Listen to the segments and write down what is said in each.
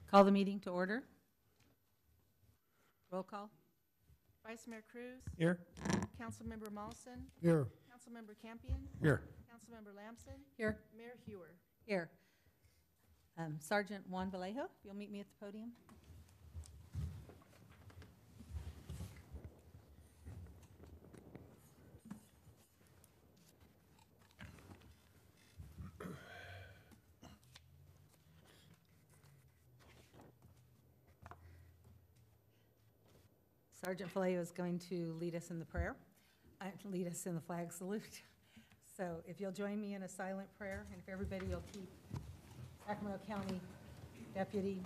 Call the meeting to order. Roll call. Vice Mayor Cruz. Here. Councilmember Mollison. Here. Councilmember Campion. Here. Councilmember Lamson. Here. Mayor Hewer. Here. Sergeant Juan Vallejo, if you'll meet me at the podium. Sergeant Vallejo is going to lead us in the prayer, lead us in the flag salute. So if you'll join me in a silent prayer, and if everybody will keep Sacramento County Deputy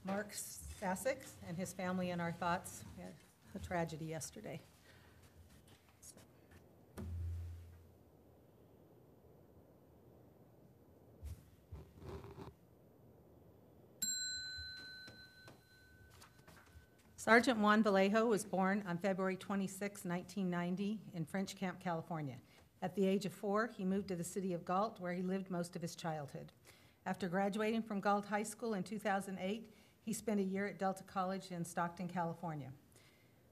Mark Sasek and his family in our thoughts. We had a tragedy yesterday. Sergeant Juan Vallejo was born on February 26, 1990 in French Camp, California. At the age of 4, he moved to the city of Galt, where he lived most of his childhood. After graduating from Galt High School in 2008, he spent a year at Delta College in Stockton, California.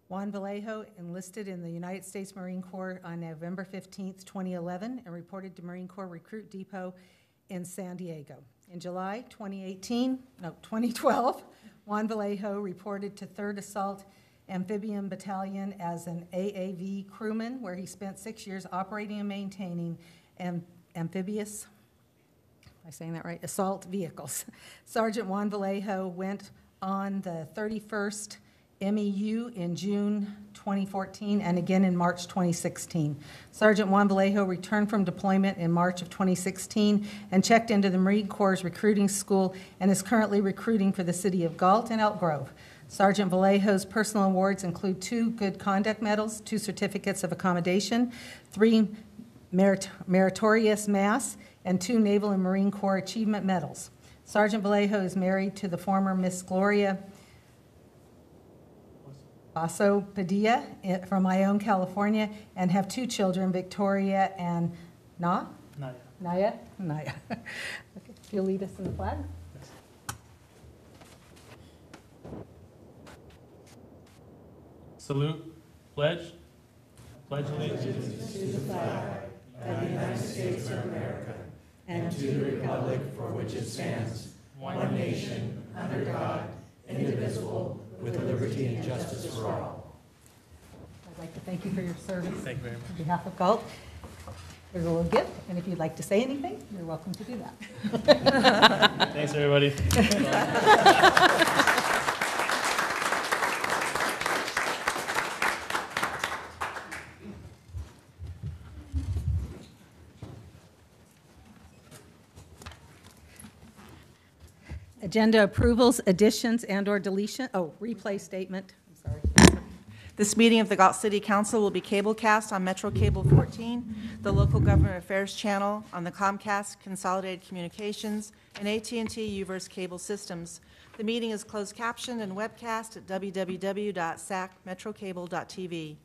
Juan Vallejo enlisted in the United States Marine Corps on November 15, 2011, and reported to Marine Corps Recruit Depot in San Diego. In July 2012, Juan Vallejo reported to 3rd Assault Amphibian Battalion as an AAV crewman, where he spent 6 years operating and maintaining amphibious, am I saying that right, assault vehicles. Sergeant Juan Vallejo went on the 31st MEU in June 2014 and again in March 2016. Sergeant Juan Vallejo returned from deployment in March of 2016 and checked into the Marine Corps' recruiting school and is currently recruiting for the city of Galt and Elk Grove. Sergeant Vallejo's personal awards include 2 Good Conduct Medals, 2 Certificates of Accommodation, 3 Meritorious Mass, and 2 Naval and Marine Corps Achievement Medals. Sergeant Vallejo is married to the former Miss Gloria Basso Padilla from Ione, California, and have 2 children, Victoria and Naya. Okay, if you'll lead us in the flag. Salute, pledge allegiance to the flag of the United States of America and to the republic for which it stands, one nation, under God, indivisible, with liberty and justice for all. I'd like to thank you for your service. Thank you very much. On behalf of Galt, here's a little gift, and if you'd like to say anything, you're welcome to do that. Thanks, everybody. Agenda approvals, additions, and/or deletion. Oh, replay statement. I'm sorry. This meeting of the Galt City Council will be cablecast on Metro Cable 14, the local government affairs channel on the Comcast Consolidated Communications and AT&T Uverse cable systems. The meeting is closed captioned and webcast at www.sacmetrocable.tv.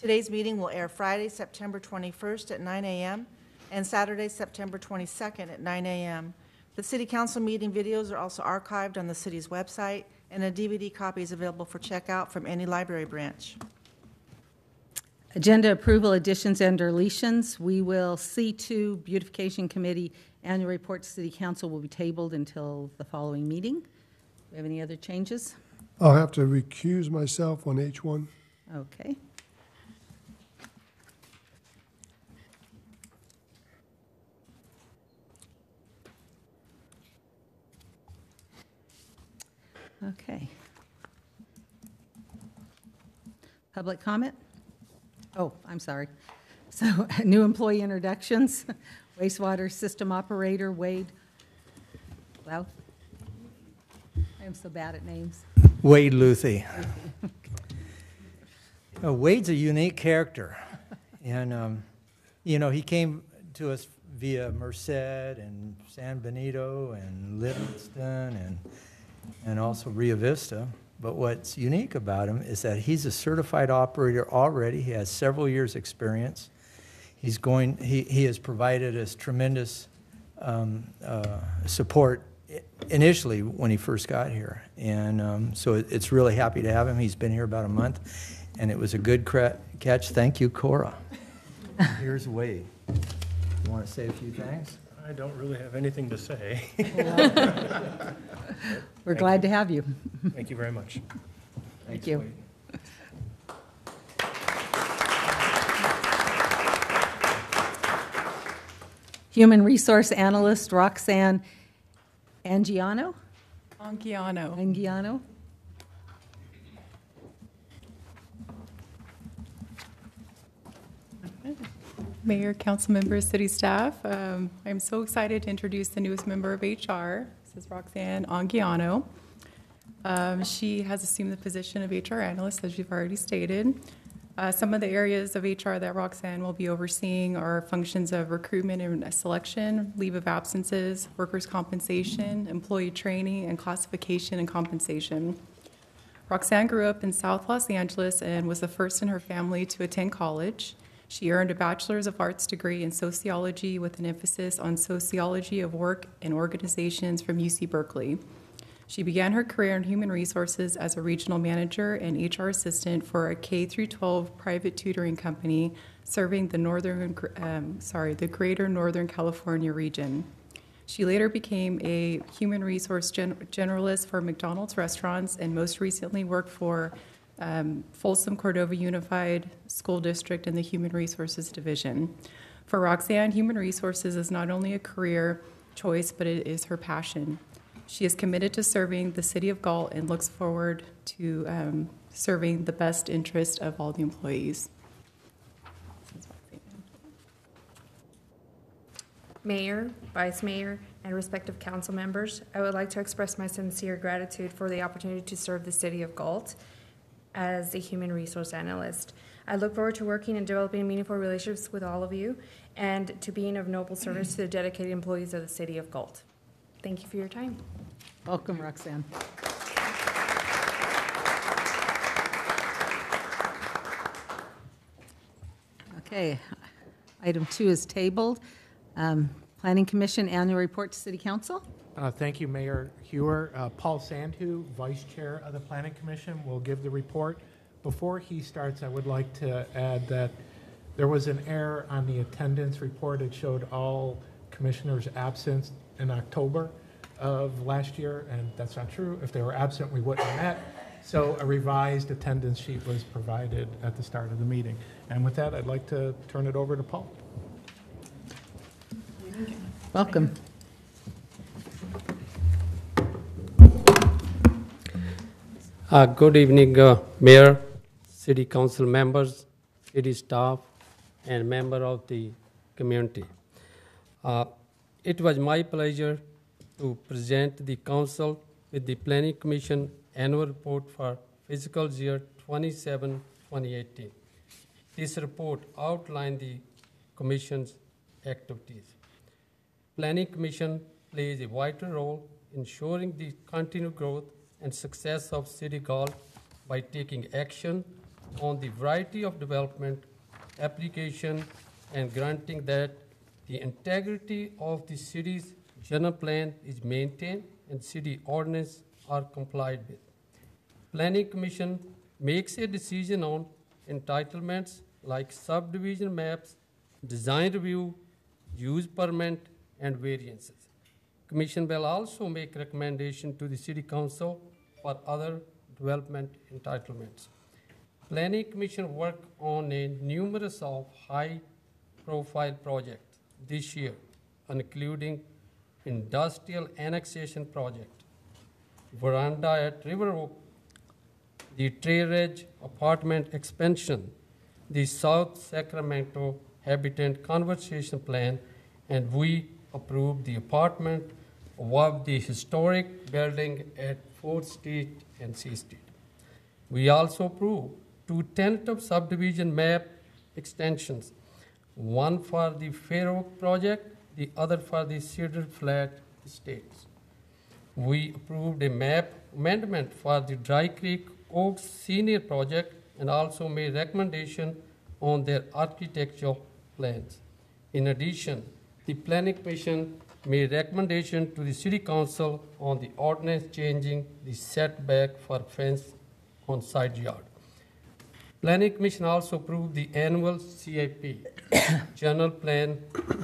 Today's meeting will air Friday, September 21st at 9 a.m. and Saturday, September 22nd at 9 a.m. The City Council meeting videos are also archived on the city's website, and a DVD copy is available for checkout from any library branch. Agenda approval, additions, and deletions. We will C2 Beautification Committee annual report to City Council will be tabled until the following meeting. Do we have any other changes? I'll have to recuse myself on H1. Okay. Okay. Public comment? Oh, I'm sorry. So, new employee introductions. Wastewater system operator, Wade. Wow. I am so bad at names. Wade Luthi. Wade's a unique character. And, he came to us via Merced and San Benito and Livingston and also Rio Vista. But what's unique about him is that he's a certified operator already. He has several years' experience. He has provided us tremendous support initially when he first got here. And so it's really happy to have him. He's been here about a month, and it was a good catch. Thank you, Cora. Here's Wade. You want to say a few things? I don't really have anything to say. We're glad to have you. Thank you very much. Thank you. Wade. Human Resource Analyst Roxanne Angiano? Angiano. Mayor, council members, city staff, I'm so excited to introduce the newest member of HR. This is Roxanne Angiano. She has assumed the position of HR analyst, as you've already stated. Some of the areas of HR that Roxanne will be overseeing are functions of recruitment and selection, leave of absences, workers' compensation, employee training, and classification and compensation. Roxanne grew up in South Los Angeles and was the first in her family to attend college. She earned a Bachelor's of Arts degree in sociology with an emphasis on sociology of work and organizations from UC Berkeley. She began her career in human resources as a regional manager and HR assistant for a K-12 private tutoring company serving the greater Northern California region. She later became a human resource generalist for McDonald's restaurants and most recently worked for Folsom Cordova Unified School District in the Human Resources Division. For Roxanne, human resources is not only a career choice, but it is her passion. She is committed to serving the city of Galt and looks forward to serving the best interest of all the employees. Mayor, Vice Mayor, and respective council members, I would like to express my sincere gratitude for the opportunity to serve the city of Galt as a human resource analyst. I look forward to working and developing meaningful relationships with all of you and to being of noble service to the dedicated employees of the city of Galt. Thank you for your time. Welcome, Roxanne. Okay, item 2 is tabled. Planning Commission Annual Report to City Council. Thank you, Mayor Hewer. Paul Sandhu, Vice Chair of the Planning Commission, will give the report. Before he starts, I would like to add that there was an error on the attendance report. It showed all commissioners absent in October of last year, and that's not true. If they were absent, we wouldn't have met. So a revised attendance sheet was provided at the start of the meeting. And with that, I'd like to turn it over to Paul. Welcome. Good evening, Mayor, City Council members, city staff, and member of the community. It was my pleasure to present the Council with the Planning Commission Annual Report for fiscal year 2018. This report outlined the Commission's activities. Planning Commission plays a vital role in ensuring the continued growth and success of City Galt by taking action on the variety of development, application, and granting that the integrity of the city's general plan is maintained and city ordinance are complied with. Planning Commission makes a decision on entitlements like subdivision maps, design review, use permit, and variances. Commission will also make recommendation to the City Council for other development entitlements. Planning Commission worked on a numerous of high-profile projects this year, including industrial annexation project, veranda at River Oak, the Trail Ridge apartment expansion, the South Sacramento Habitat Conservation Plan, and we approved the apartment of the historic building at 4th Street and C Street. We also approved 2 tentative subdivision map extensions, one for the Fair Oak project, the other for the Cedar Flat Estates. We approved a map amendment for the Dry Creek Oaks Senior project and also made recommendation on their architectural plans. In addition, the Planning Commission made recommendation to the City Council on the ordinance changing the setback for fence on side yard. Planning Commission also approved the annual CIP, General Plan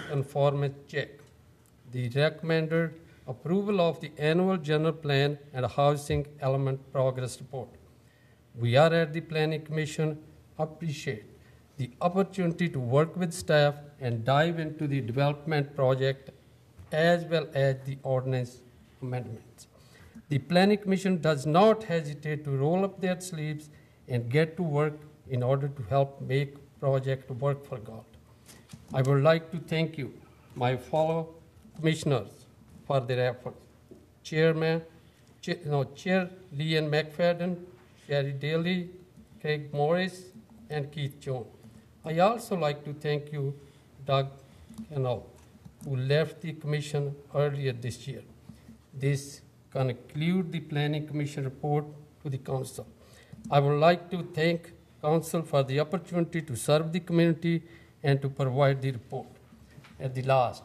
Conformance Check. The recommended approval of the annual general plan and housing element progress report. We are at the Planning Commission appreciate the opportunity to work with staff and dive into the development project as well as the ordinance amendments. The Planning Commission does not hesitate to roll up their sleeves and get to work in order to help make project work for Galt. I would like to thank you, my fellow commissioners, for their efforts. Chair Leanne McFadden, Sherry Daly, Craig Morris, and Keith Jones. I also like to thank you, Doug Canal, who left the commission earlier this year. This concludes the Planning Commission report to the Council. I would like to thank Council for the opportunity to serve the community and to provide the report. At the last,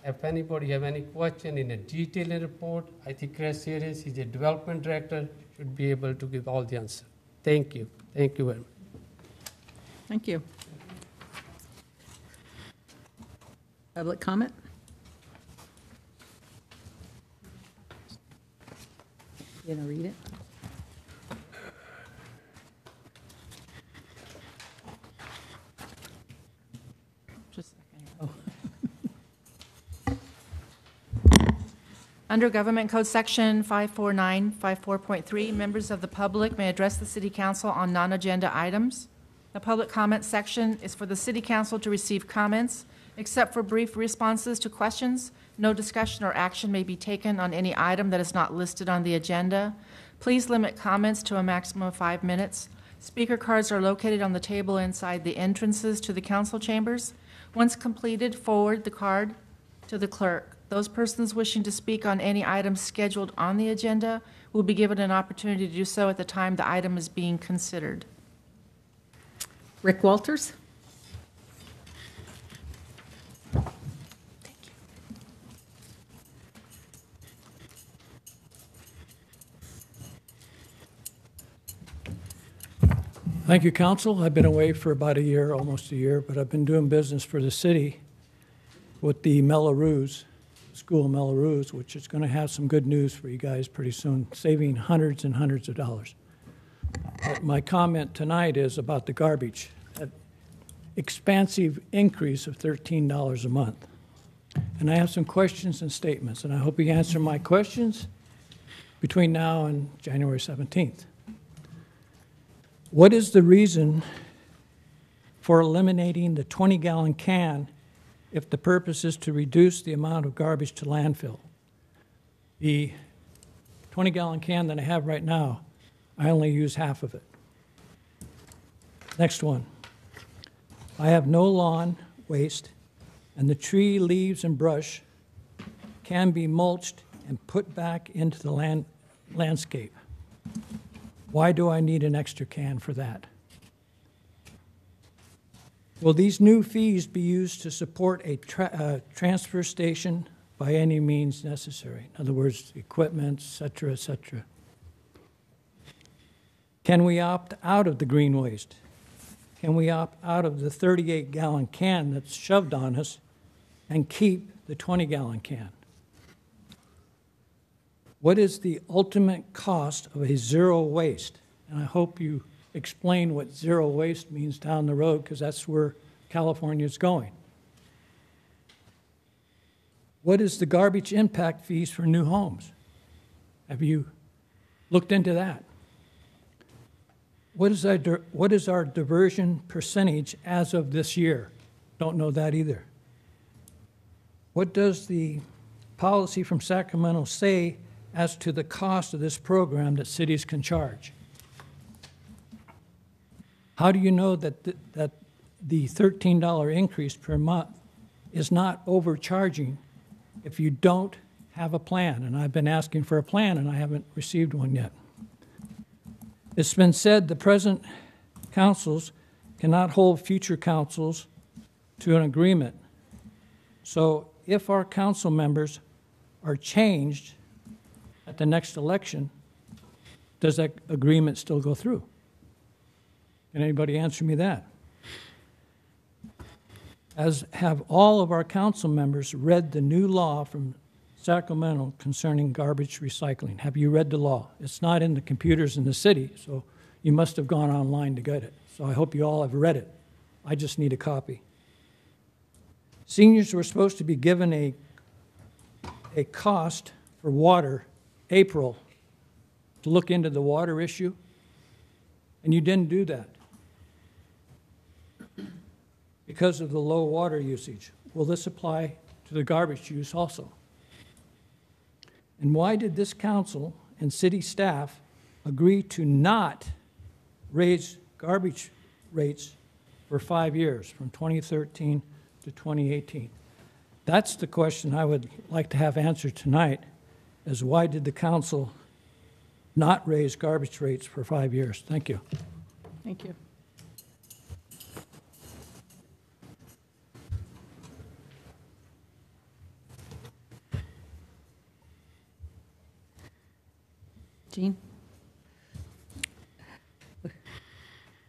if anybody have any question in a detailed report, I think Chris Harris, he's a development director, should be able to give all the answers. Thank you. Thank you very much. Thank you. Public comment? You gonna read it? Just a second. Under Government Code Section 54954.3, members of the public may address the City Council on non-agenda items. The public comment section is for the City Council to receive comments. Except for brief responses to questions, no discussion or action may be taken on any item that is not listed on the agenda. Please limit comments to a maximum of 5 minutes. Speaker cards are located on the table inside the entrances to the council chambers. Once completed, forward the card to the clerk. Those persons wishing to speak on any items scheduled on the agenda will be given an opportunity to do so at the time the item is being considered. Rick Walters? Thank you, Council. I've been away for about a year, almost a year, but I've been doing business for the city with the Melrose, School of Melrose, which is going to have some good news for you guys pretty soon, saving hundreds and hundreds of dollars. But my comment tonight is about the garbage, that expansive increase of $13 a month. And I have some questions and statements, and I hope you answer my questions between now and January 17th. What is the reason for eliminating the 20-gallon can if the purpose is to reduce the amount of garbage to landfill? The 20-gallon can that I have right now, I only use half of it. Next one. I have no lawn waste, and the tree, leaves, and brush can be mulched and put back into the landscape. Why do I need an extra can for that? Will these new fees be used to support a transfer station by any means necessary? In other words, equipment, et cetera, et cetera. Can we opt out of the green waste? Can we opt out of the 38-gallon can that's shoved on us and keep the 20-gallon can? What is the ultimate cost of a zero waste? And I hope you explain what zero waste means down the road, because that's where California is going. What is the garbage impact fees for new homes? Have you looked into that? What is our diversion percentage as of this year? Don't know that either. What does the policy from Sacramento say as to the cost of this program that cities can charge? How do you know that the $13 increase per month is not overcharging if you don't have a plan? And I've been asking for a plan, and I haven't received one yet. It's been said the present councils cannot hold future councils to an agreement. So if our council members are changed at the next election, does that agreement still go through? Can anybody answer me that? As have all of our council members read the new law from Sacramento concerning garbage recycling? Have you read the law? It's not in the computers in the city, so you must have gone online to get it. So I hope you all have read it. I just need a copy. Seniors were supposed to be given a cost for water, April, to look into the water issue, and you didn't do that because of the low water usage. Will this apply to the garbage use also? And why did this council and city staff agree to not raise garbage rates for 5 years, from 2013 to 2018? That's the question I would like to have answered tonight, is why did the council not raise garbage rates for 5 years? Thank you. Thank you. Jean? Do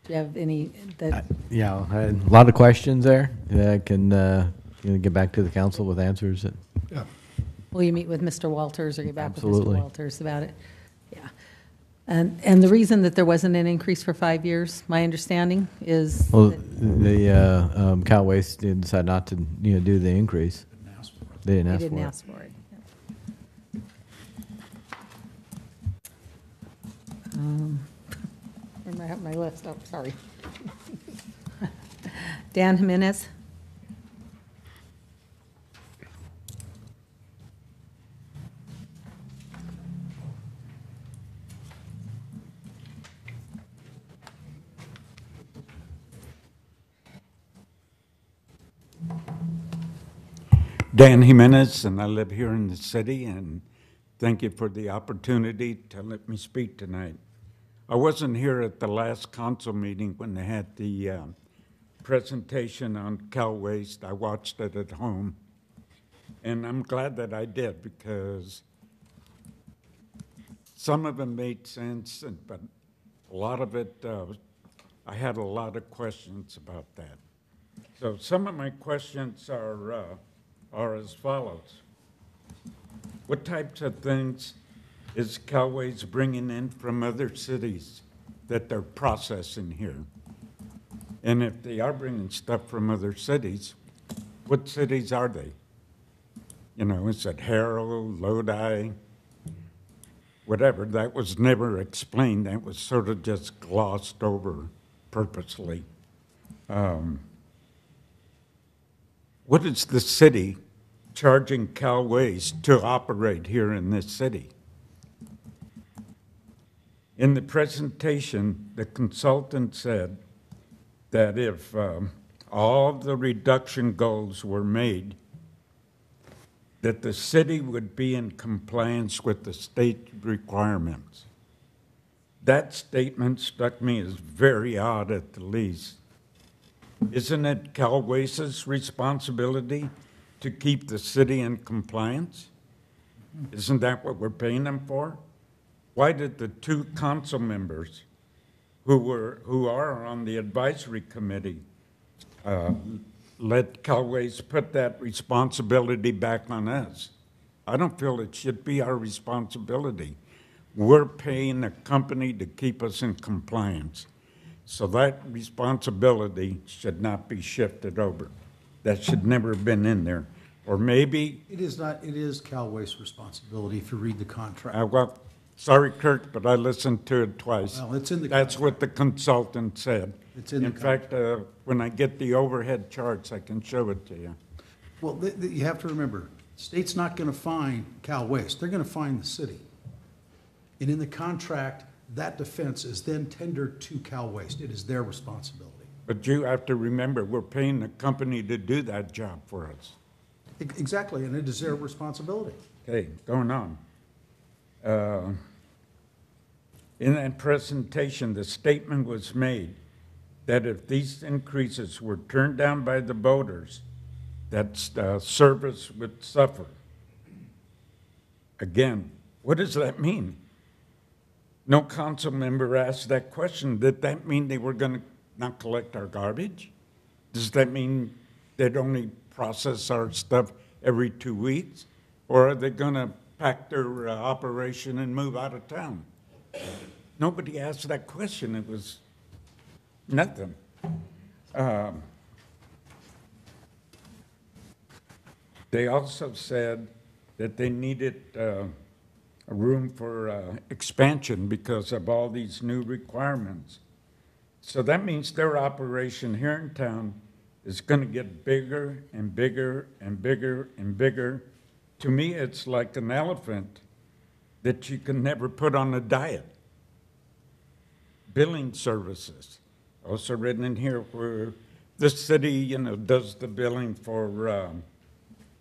you have any that? Yeah, I had a lot of questions there. Yeah, I can get back to the council with answers. Yeah. Will you meet with Mr. Walters or get back with Absolutely. Mr. Walters about it? Yeah. And the reason that there wasn't an increase for 5 years, my understanding is. Well, that the Cal Waste decided not to do the increase. They didn't they ask didn't for it. ask for it. Where am I at my list? Oh, sorry. Dan Jimenez? Dan Jimenez, and I live here in the city, and thank you for the opportunity to let me speak tonight. I wasn't here at the last council meeting when they had the presentation on Cal Waste. I watched it at home, and I'm glad that I did, because some of it made sense, but a lot of it, I had a lot of questions about that. So some of my questions are as follows. What types of things is Cal Waste bringing in from other cities that they're processing here? And if they are bringing stuff from other cities, what cities are they? Is it Harrow, Lodi, whatever? That was never explained. That was sort of just glossed over purposely. What is the city charging Cal Waste to operate here in this city? In the presentation, the consultant said that if all the reduction goals were made, that the city would be in compliance with the state requirements. That statement struck me as very odd at the least. Isn't it Cal Waste's responsibility to keep the city in compliance? Isn't that what we're paying them for? Why did the two council members who are on the advisory committee let Cal Waste put that responsibility back on us? I don't feel it should be our responsibility. We're paying a company to keep us in compliance. So that responsibility should not be shifted over. That should never have been in there. Or maybe... It is not. It is Cal Waste's responsibility if you read the contract. Well, sorry, Kirk, but I listened to it twice. Well, it's in the That's what the consultant said. It's in the fact, when I get the overhead charts, I can show it to you. Well, you have to remember, the state's not going to fine Cal Waste. They're going to fine the city. And in the contract, that defense is then tendered to Cal Waste. It is their responsibility. But you have to remember, we're paying the company to do that job for us. Exactly, and it is their responsibility. Okay, going on. In that presentation, the statement was made that if these increases were turned down by the voters, that service would suffer. Again, what does that mean? No council member asked that question. Did that mean they were going to not collect our garbage? Does that mean they'd only process our stuff every 2 weeks? Or are they going to pack their operation and move out of town? Nobody asked that question. It was nothing. They also said that they needed a room for expansion because of all these new requirements. So that means their operation here in town is going to get bigger and bigger and bigger and bigger. To me, it's like an elephant that you can never put on a diet. Billing services, also written in here, where the city, does the billing for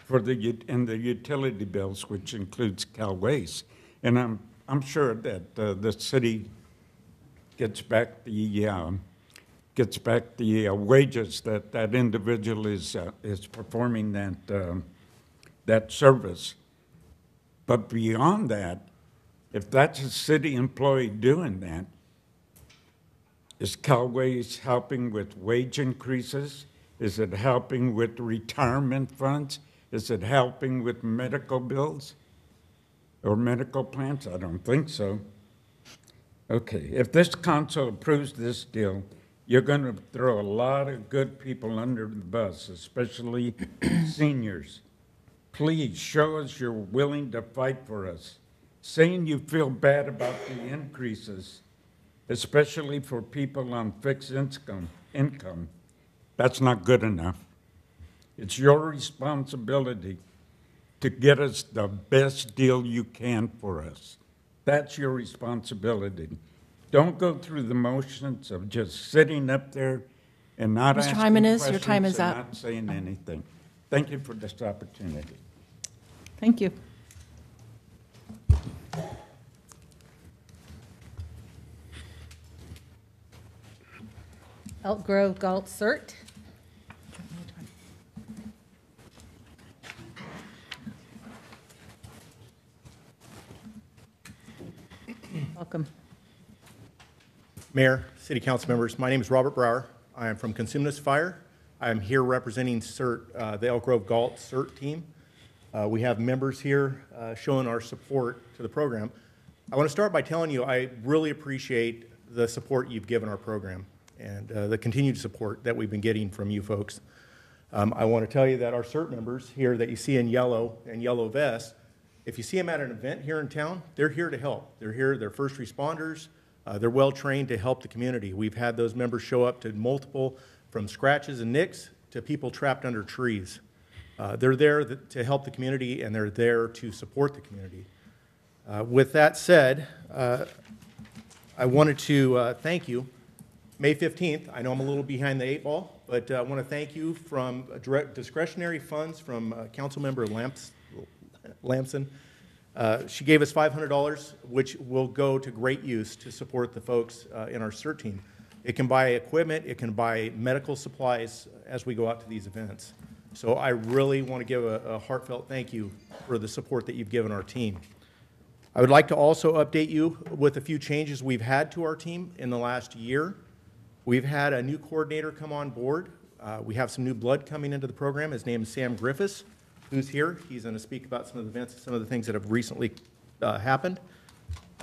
the utility bills, which includes Cal Waste. And I'm sure that the city gets back the wages that that individual is performing that service. But beyond that, if that's a city employee doing that, is Cal Waste helping with wage increases? Is it helping with retirement funds? Is it helping with medical bills or medical plans? I don't think so. Okay, if this council approves this deal, you're going to throw a lot of good people under the bus, especially seniors. Please show us you're willing to fight for us. Saying you feel bad about the increases, especially for people on fixed income, that's not good enough. It's your responsibility to get us the best deal you can for us. That's your responsibility. Don't go through the motions of just sitting up there and not asking questions your time is and up. not saying anything. Thank you for this opportunity. Thank you. Elk Grove Galt Cert. Welcome. Mayor, City Council members, my name is Robert Brower. I am from Consumnes Fire. I am here representing CERT, the Elk Grove Galt CERT team. We have members here showing our support to the program. I want to start by telling you I really appreciate the support you've given our program and the continued support that we've been getting from you folks. I want to tell you that our CERT members here that you see in yellow and yellow vests, if you see them at an event here in town, they're here to help. They're here, they're first responders. They're well trained to help the community. We've had those members show up to multiple, from scratches and nicks to people trapped under trees. They're there to help the community, and they're there to support the community. With that said, I wanted to thank you. May 15th, I know I'm a little behind the 8 ball, but I want to thank you from direct discretionary funds from Councilmember Lamson. She gave us $500, which will go to great use to support the folks in our CERT team. It can buy equipment, it can buy medical supplies as we go out to these events. So I really want to give a heartfelt thank you for the support that you've given our team. I would like to also update you with a few changes we've had to our team in the last year. We've had a new coordinator come on board. We have some new blood coming into the program. His name is Sam Griffiths, who's here. He's going to speak about some of the events, some of the things that have recently happened.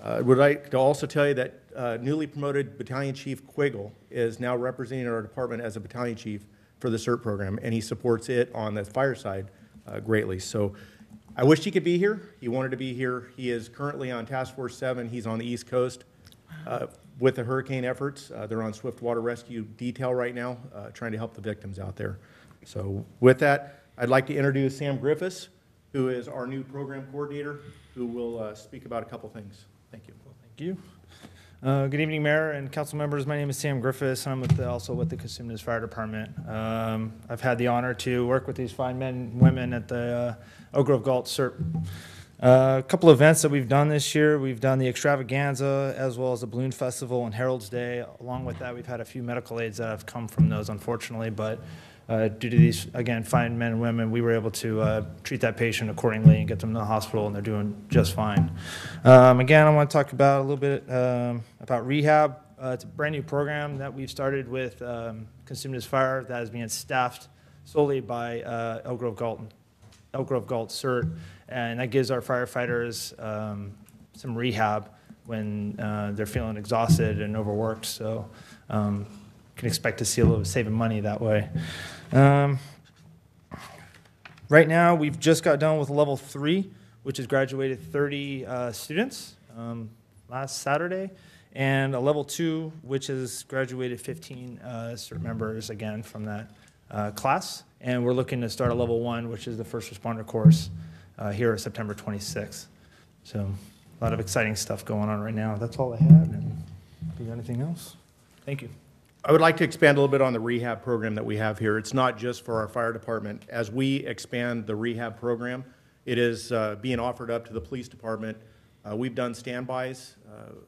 I would like to also tell you that newly promoted Battalion Chief Quiggle is now representing our department as a battalion chief for the CERT program, and he supports it on the fire side greatly. So I wish he could be here. He wanted to be here. He is currently on Task Force 7. He's on the East Coast with the hurricane efforts. They're on Swift Water Rescue Detail right now, trying to help the victims out there. So with that, I'd like to introduce Sam Griffiths, who is our new program coordinator, who will speak about a couple things. Thank you. Thank you. Good evening, Mayor and council members. My name is Sam Griffiths. I'm also with the Consumnes Fire Department. I've had the honor to work with these fine men and women at the Oak Grove Galt CERT. A couple of events that we've done this year. We've done the extravaganza as well as the Balloon Festival and Herald's Day. Along with that, we've had a few medical aids that have come from those, unfortunately. But due to these, again, fine men and women, we were able to treat that patient accordingly and get them to the hospital, and they're doing just fine. Again, I want to talk about a little bit about rehab. It's a brand new program that we've started with Consumers Fire that is being staffed solely by Elk Grove Galt CERT, and that gives our firefighters some rehab when they're feeling exhausted and overworked. So can expect to see a little saving money that way. Right now, we've just got done with level 3, which has graduated 30 students last Saturday, and a level 2, which has graduated 15 CERT members again from that class. And we're looking to start a level 1, which is the first responder course here September 26th. So a lot of exciting stuff going on right now. That's all I had. And do you got anything else? Thank you. I would like to expand a little bit on the rehab program that we have here. It's not just for our fire department. As we expand the rehab program, it is being offered up to the police department. We've done standbys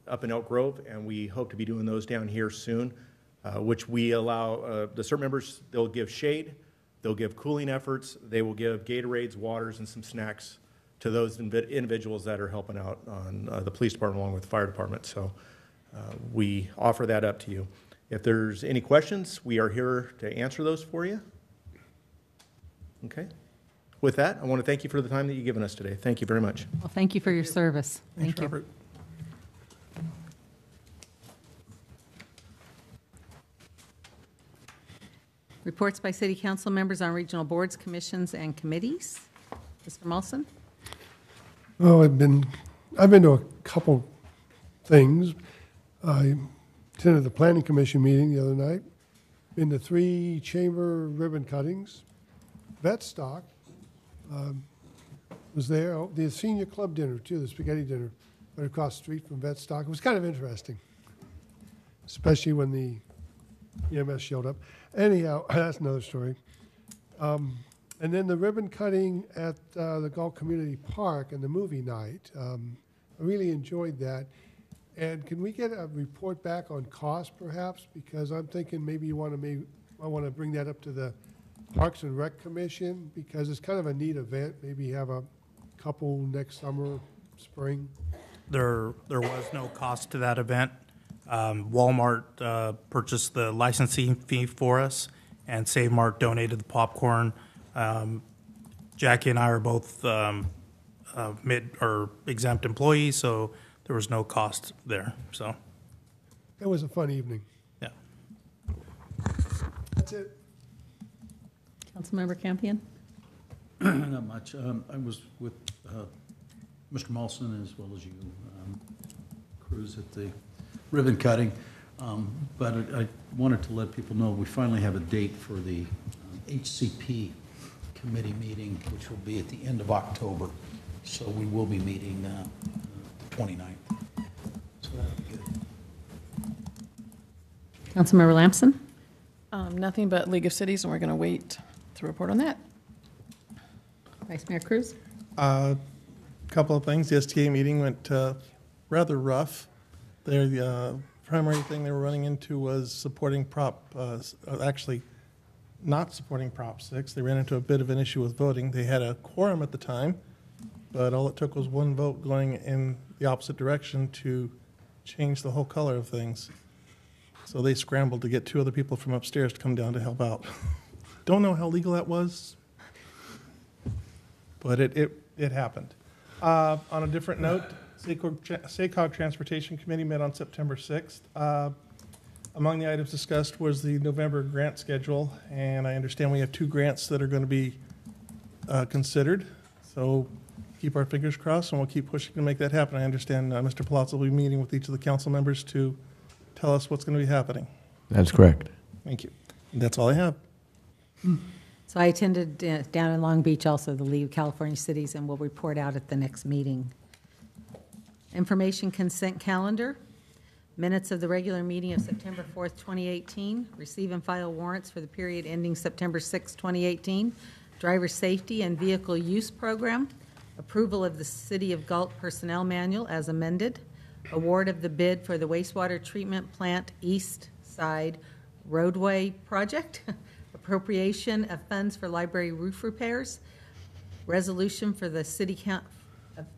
up in Elk Grove, and we hope to be doing those down here soon, which we allow the CERT members, they'll give shade, they'll give cooling efforts, they will give Gatorades, waters, and some snacks to those individuals that are helping out on the police department along with the fire department. So we offer that up to you. If there's any questions, we are here to answer those for you. Okay. With that, I want to thank you for the time that you've given us today. Thank you very much. Well, thank you for your service. Thanks, Thank you. Robert. Reports by city council members on regional boards, commissions, and committees. Mr. Molson? Oh, I've been to a couple things. I attended the planning commission meeting the other night. Been to 3 chamber ribbon cuttings. Vet stock was there. Oh, the senior club dinner too, the spaghetti dinner, right across the street from Vet stock. It was kind of interesting, especially when the EMS showed up. Anyhow, that's another story. And then the ribbon cutting at the Galt Community Park and the movie night. I really enjoyed that. And can we get a report back on cost, perhaps? Because I'm thinking maybe I want to bring that up to the Parks and Rec Commission, because it's kind of a neat event. Maybe have a couple next summer, spring. There was no cost to that event. Walmart purchased the licensing fee for us, and Save Mart donated the popcorn. Jackie and I are both exempt employees, so there was no cost there. So It was a fun evening. yeah. That's it. Councilmember Campion? Not much. I was with Mr. Molson as well as you, Cruz, at the ribbon cutting. But I wanted to let people know we finally have a date for the HCP committee meeting, which will be at the end of October. So we will be meeting the 29th. So that'll be good. Councilmember Lamson? Nothing but League of Cities, and we're going to wait to report on that. Vice Mayor Cruz? Couple of things. The STA meeting went rather rough. The primary thing they were running into was supporting actually not supporting Prop 6. They ran into a bit of an issue with voting. They had a quorum at the time, but all it took was one vote going in the opposite direction to change the whole color of things. So they scrambled to get 2 other people from upstairs to come down to help out. Don't know how legal that was, but it happened. On a different note, SACOG Transportation Committee met on September 6th. Among the items discussed was the November grant schedule, and I understand we have 2 grants that are going to be considered. So keep our fingers crossed, and we'll keep pushing to make that happen. I understand Mr. Palazzo will be meeting with each of the council members to tell us what's going to be happening. That's correct. Thank you. And that's all I have. So I attended down in Long Beach also, the League of California Cities, and we'll report out at the next meeting. Information consent calendar. Minutes of the regular meeting of September 4th, 2018. Receive and file warrants for the period ending September 6th, 2018. Driver safety and vehicle use program. Approval of the City of Galt Personnel Manual as amended. Award of the bid for the wastewater treatment plant east side roadway project. appropriation of funds for library roof repairs, resolution for the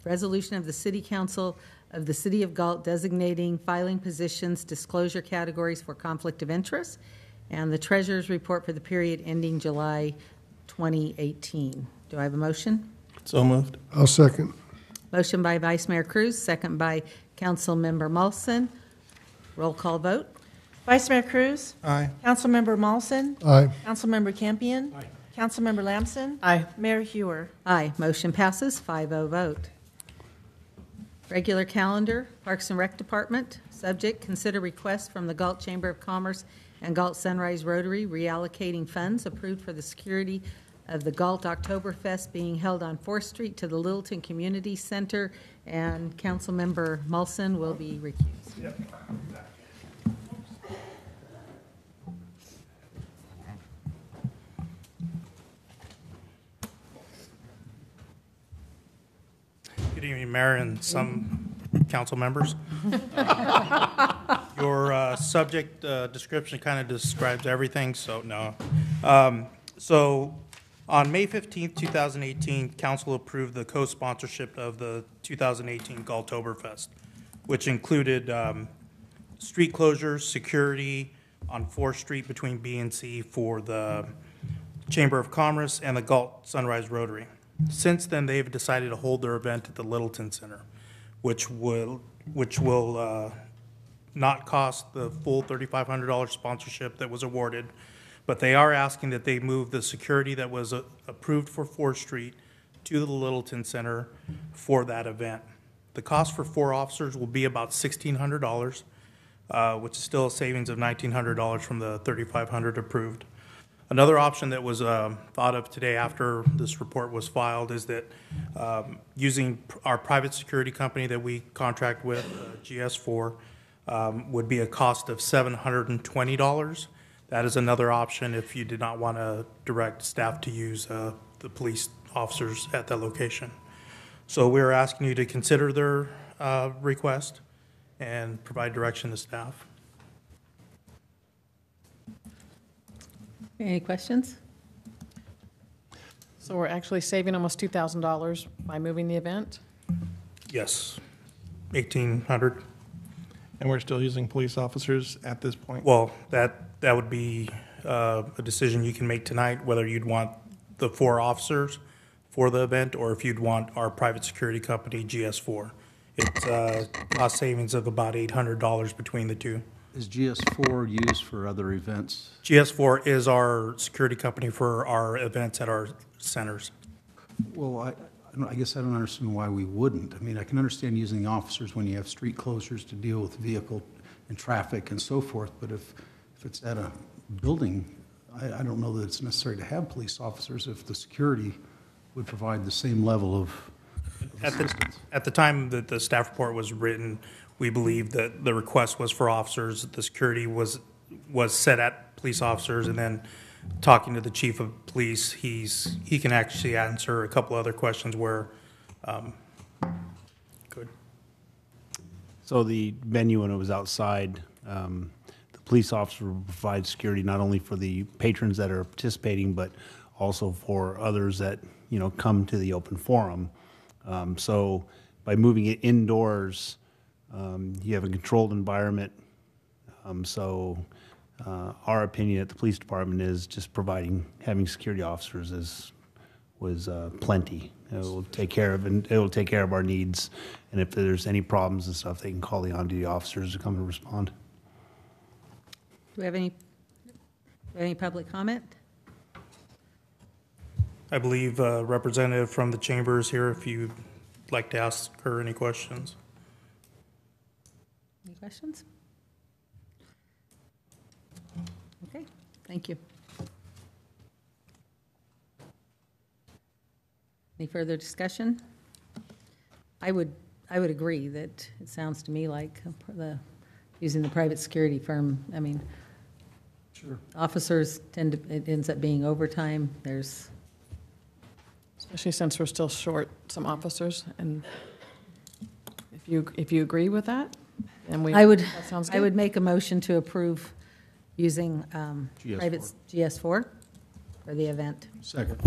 resolution of the City Council of the City of Galt designating filing positions, disclosure categories for conflict of interest, and the treasurer's report for the period ending July 2018. Do I have a motion? So moved. I'll second. Motion by Vice Mayor Cruz, second by Councilmember Molson. Roll call vote. Vice Mayor Cruz? Aye. Councilmember Molson? Aye. Councilmember Campion? Aye. Councilmember Lamson? Aye. Mayor Hewer? Aye. Motion passes, 5-0 vote. Regular calendar, Parks and Rec Department. Subject, consider request from the Galt Chamber of Commerce and Galt Sunrise Rotary reallocating funds approved for the security of the Galt Oktoberfest being held on 4th Street to the Littleton Community Center, and Councilmember Molson will be recused. Yep. Good evening, Mayor and some council members. Your subject description kind of describes everything, so no. So on May 15th, 2018, council approved the co-sponsorship of the 2018 Galtoberfest, which included street closures, security on 4th Street between B and C for the Chamber of Commerce and the Galt Sunrise Rotary. Since then, they've decided to hold their event at the Littleton Center, which will not cost the full $3,500 sponsorship that was awarded, but they are asking that they move the security that was approved for 4th Street to the Littleton Center for that event. The cost for 4 officers will be about $1,600, which is still a savings of $1,900 from the $3,500 approved. Another option that was thought of today after this report was filed is that using our private security company that we contract with, GS4, would be a cost of $720. That is another option if you did not want to direct staff to use the police officers at that location. So we're asking you to consider their request and provide direction to staff. Any questions? So we're actually saving almost $2,000 by moving the event? Yes, 1,800. And we're still using police officers at this point? Well, that would be a decision you can make tonight, whether you'd want the 4 officers for the event or if you'd want our private security company, GS4. It's a cost savings of about $800 between the two. Is GS4 used for other events? GS4 is our security company for our events at our centers. Well, I guess I don't understand why we wouldn't. I mean, I can understand using officers when you have street closures to deal with vehicle and traffic and so forth, but if it's at a building, I don't know that it's necessary to have police officers if the security would provide the same level of assistance. At the time that the staff report was written, we believe that the request was for officers. The security was set at police officers, and then talking to the chief of police, he can actually answer a couple other questions where. Good. So the venue, when it was outside, the police officer will provide security not only for the patrons that are participating, but also for others that come to the open forum. So by moving it indoors, you have a controlled environment. Our opinion at the police department is just having security officers was plenty. It will take care of our needs, and if there's any problems and stuff, they can call the on-duty officers to come and respond. Do we have any public comment? I believe a representative from the chamber is here if you'd like to ask her any questions. Any questions? Okay, thank you. Any further discussion? I would agree that it sounds to me like using the private security firm. I mean, sure, officers it ends up being overtime. Especially since we're still short some officers, and if you agree with that, then that sounds good. I would make a motion to approve using GS4. private GS4. for the event. Second.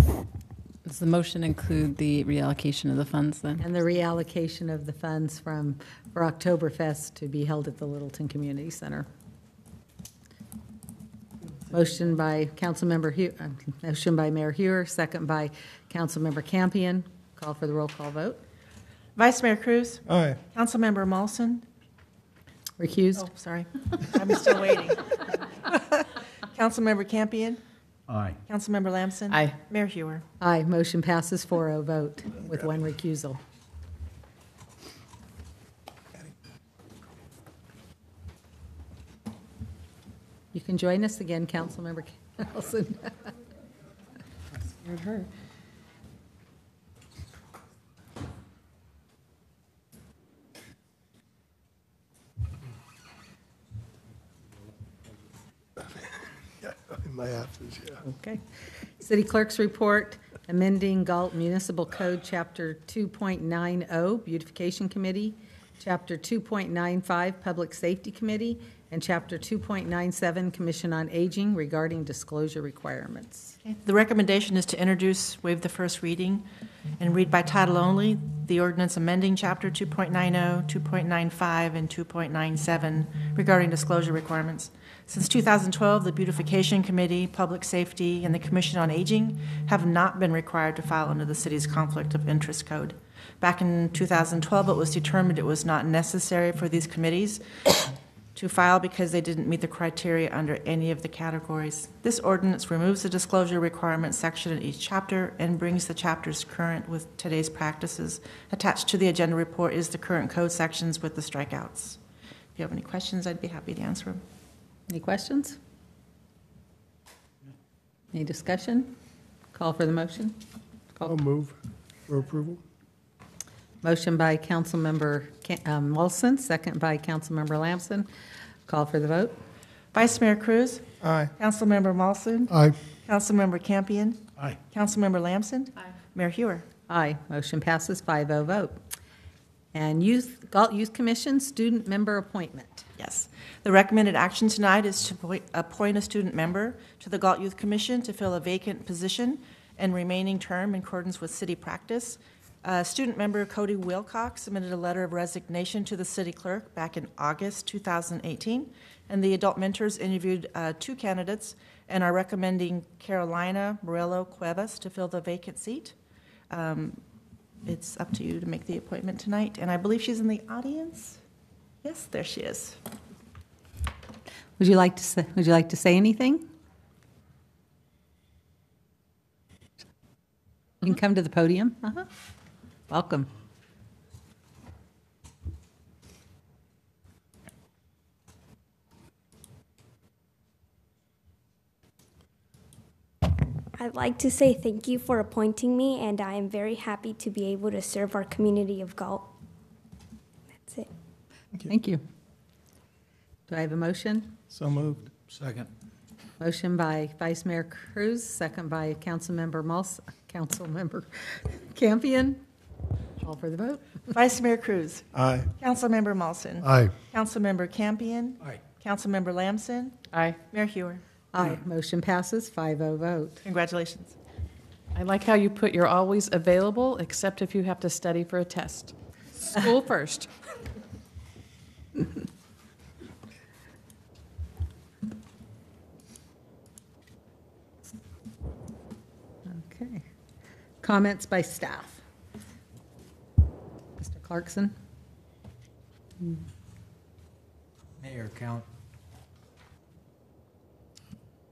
Does the motion include the reallocation of the funds then? And the reallocation of the funds for Oktoberfest to be held at the Littleton Community Center. Motion by motion by Mayor Hewer, second by Councilmember Campion. Call for the roll call vote. Vice Mayor Cruz? Aye. Councilmember Molson? Recused? Oh, sorry. I'm still waiting. Councilmember Campion? Aye. Councilmember Lamson? Aye. Mayor Hewer? Aye, motion passes 4-0 vote with one recusal. You can join us again, Councilmember Nelson. Scared her. In my absence, yeah. Okay. City Clerk's report, amending Galt Municipal Code, Chapter 2.90, Beautification Committee, Chapter 2.95, Public Safety Committee, and Chapter 2.97, Commission on Aging regarding disclosure requirements. Okay. The recommendation is to introduce, waive the first reading, and read by title only the ordinance amending Chapter 2.90, 2.95, and 2.97 regarding disclosure requirements. Since 2012, the Beautification Committee, Public Safety, and the Commission on Aging have not been required to file under the city's Conflict of Interest Code. Back in 2012, it was determined it was not necessary for these committees to file because they didn't meet the criteria under any of the categories. This ordinance removes the disclosure requirement section in each chapter and brings the chapters current with today's practices. Attached to the agenda report is the current code sections with the strikeouts. If you have any questions, I'd be happy to answer them. Any questions? Any discussion? Call for the motion. I'll move for approval. Motion by Councilmember Wilson, second by Councilmember Lamson. Call for the vote. Vice Mayor Cruz? Aye. Councilmember Molson? Aye. Councilmember Campion? Aye. Councilmember Lamson? Aye. Mayor Hewer? Aye. Motion passes 5-0 vote. And Galt Youth Commission, student member appointment. Yes. The recommended action tonight is to appoint a student member to the Galt Youth Commission to fill a vacant position and remaining term in accordance with city practice. Student member Cody Wilcox submitted a letter of resignation to the city clerk back in August 2018, and the adult mentors interviewed 2 candidates and are recommending Carolina Morello Cuevas to fill the vacant seat. It's up to you to make the appointment tonight, and I believe she's in the audience. Yes, there she is. Would you like to say anything? You can come to the podium. Welcome. I'd like to say thank you for appointing me, and I am very happy to be able to serve our community of Galt. That's it. Thank you. Do I have a motion? So moved. Second. Motion by Vice Mayor Cruz, second by Councilmember Campion. Call for the vote. Vice Mayor Cruz. Aye. Councilmember Molson. Aye. Councilmember Campion. Aye. Councilmember Lamson. Aye. Mayor Hewer. Aye. Motion passes 5-0 vote. Congratulations. I like how you put you're always available, except if you have to study for a test. School first. Okay. Comments by staff. Mr. Clarkson?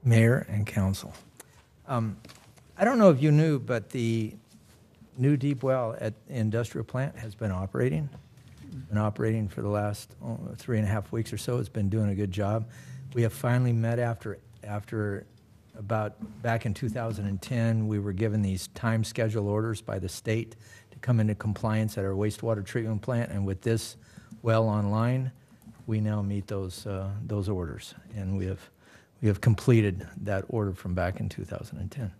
Mayor and council. I don't know if you knew, but the new deep well at the industrial plant has been operating. Been operating for the last 3.5 weeks or so. It's been doing a good job. We have finally met after about back in 2010, we were given these time schedule orders by the state to come into compliance at our wastewater treatment plant, and with this well online, we now meet those orders, and we have completed that order from back in 2010.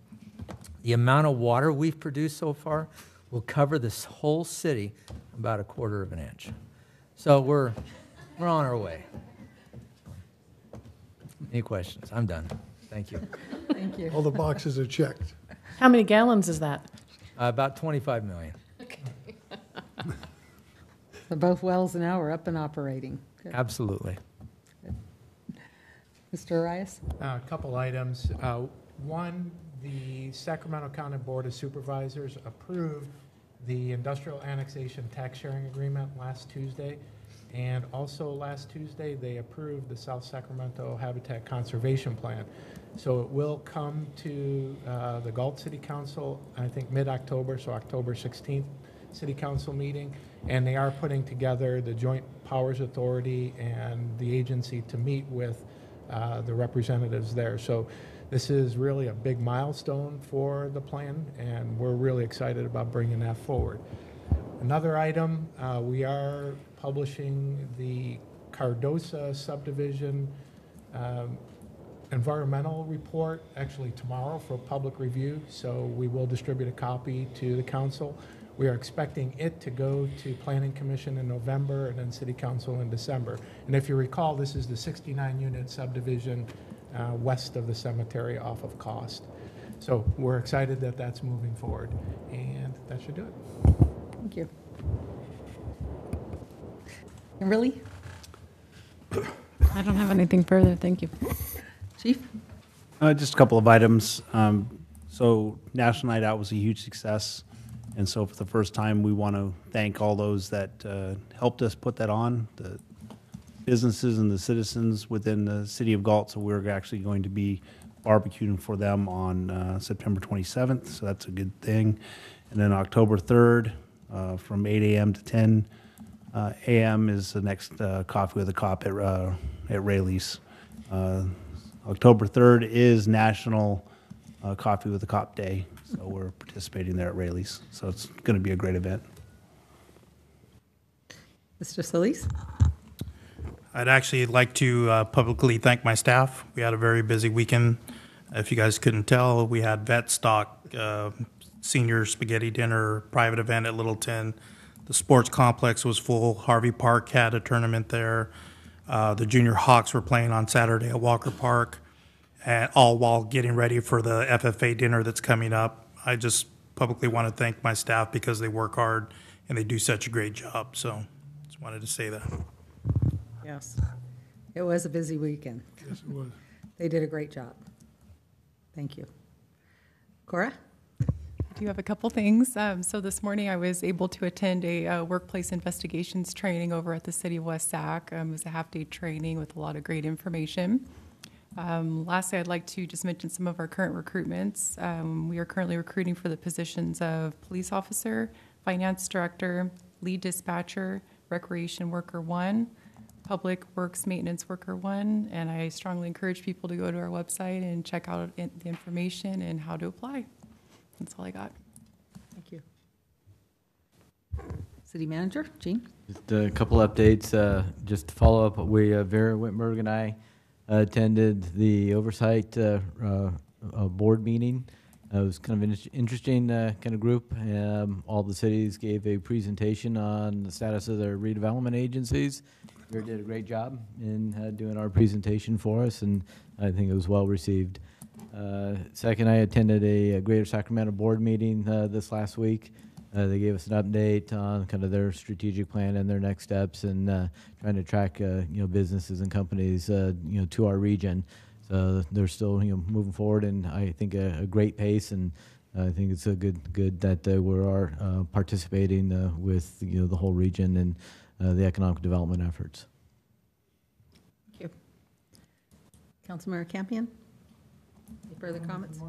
The amount of water we've produced so far will cover this whole city about 1/4 of an inch. So we're on our way. Any questions? I'm done. Thank you. Thank you. All the boxes are checked. How many gallons is that? About 25 million. So both wells now are up and operating. Good. Absolutely. Mr. Arias? A couple items. One, the Sacramento County Board of Supervisors approved the industrial annexation tax sharing agreement last Tuesday. And also last Tuesday, they approved the South Sacramento Habitat Conservation Plan. So it will come to the Galt City Council, I think mid-October, so October 16th City Council meeting. And they are putting together the Joint Powers Authority and the agency to meet with the representatives there. So this is really a big milestone for the plan, and we're really excited about bringing that forward. Another item, we are publishing the Cardosa subdivision environmental report actually tomorrow for public review, so we will distribute a copy to the council. We are expecting it to go to Planning Commission in November and then City Council in December. And if you recall, this is the 69-unit subdivision west of the cemetery off of Cost. So we're excited that that's moving forward, and that should do it. Thank you. Kimberly? I don't have anything further, thank you. Chief? Just a couple of items. So National Night Out was a huge success. And so for the first time, we want to thank all those that helped us put that on, the businesses and the citizens within the city of Galt. So we're actually going to be barbecuing for them on September 27th. So that's a good thing. And then October 3rd from 8 a.m. to 10 a.m. is the next Coffee with a Cop at Rayleigh's. October 3rd is National Coffee with a Cop Day, so we're participating there at Rayleigh's. So it's going to be a great event. Mr. Solis? I'd actually like to publicly thank my staff. We had a very busy weekend. If you guys couldn't tell, we had vet stock, senior spaghetti dinner, private event at Littleton. The sports complex was full. Harvey Park had a tournament there. The Junior Hawks were playing on Saturday at Walker Park, all while getting ready for the FFA dinner that's coming up. I just publicly want to thank my staff because they work hard and they do such a great job. So just wanted to say that. Yes. It was a busy weekend. Yes, it was. They did a great job. Thank you. Cora? I do have a couple things. So this morning I was able to attend a workplace investigations training over at the City of West Sac. It was a half-day training with a lot of great information. Lastly, I'd like to just mention some of our current recruitments. We are currently recruiting for the positions of police officer, finance director, lead dispatcher, recreation worker 1, public works maintenance worker 1, and I strongly encourage people to go to our website and check out the information and how to apply. That's all I got. Thank you. City Manager, Gene? Just a couple updates. Just to follow up, Vera Whitmerg and I attended the oversight board meeting. It was kind of an interesting kind of group. All the cities gave a presentation on the status of their redevelopment agencies. Vera did a great job in doing our presentation for us, and I think it was well received. Second, I attended a Greater Sacramento board meeting this last week. They gave us an update on kind of their strategic plan and their next steps, and trying to track businesses and companies to our region. So they're still moving forward, and I think a great pace. And I think it's a good that we are participating with the whole region and the economic development efforts. Thank you. Councilmember Campion? Any further comments?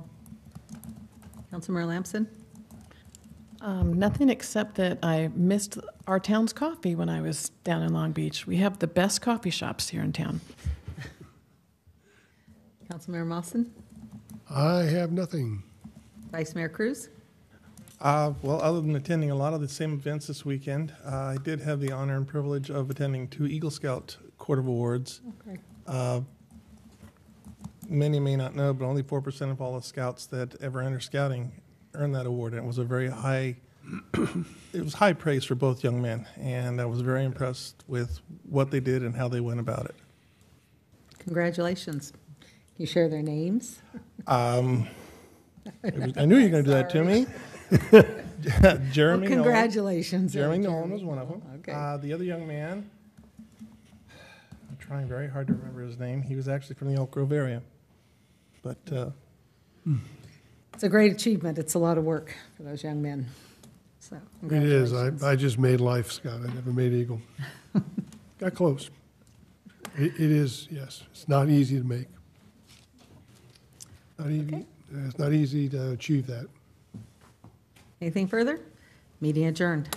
Councilmember Lamson? Nothing except that I missed our town's coffee when I was down in Long Beach. We have the best coffee shops here in town. Councilmember Mawson? I have nothing. Vice Mayor Cruz? Well, other than attending a lot of the same events this weekend, I did have the honor and privilege of attending 2 Eagle Scout Court of Awards. Okay. Many may not know, but only 4% of all the scouts that ever enter scouting earned that award. And it was a very high, it was high praise for both young men. And I was very impressed with what they did and how they went about it. Congratulations. Can You share their names? I knew you were going to do that to me. Jeremy Well, congratulations, Jeremy Jeremy. Nolan was one of them. Okay. The other young man, I'm trying very hard to remember his name. He was actually from the Elk Grove area. But It's a great achievement. It's a lot of work for those young men. So, It is. congratulations. I just made life, Scott. I never made Eagle. Got close. It is, yes. It's not easy to make. Not easy. It's not easy to achieve that. Anything further? Meeting adjourned.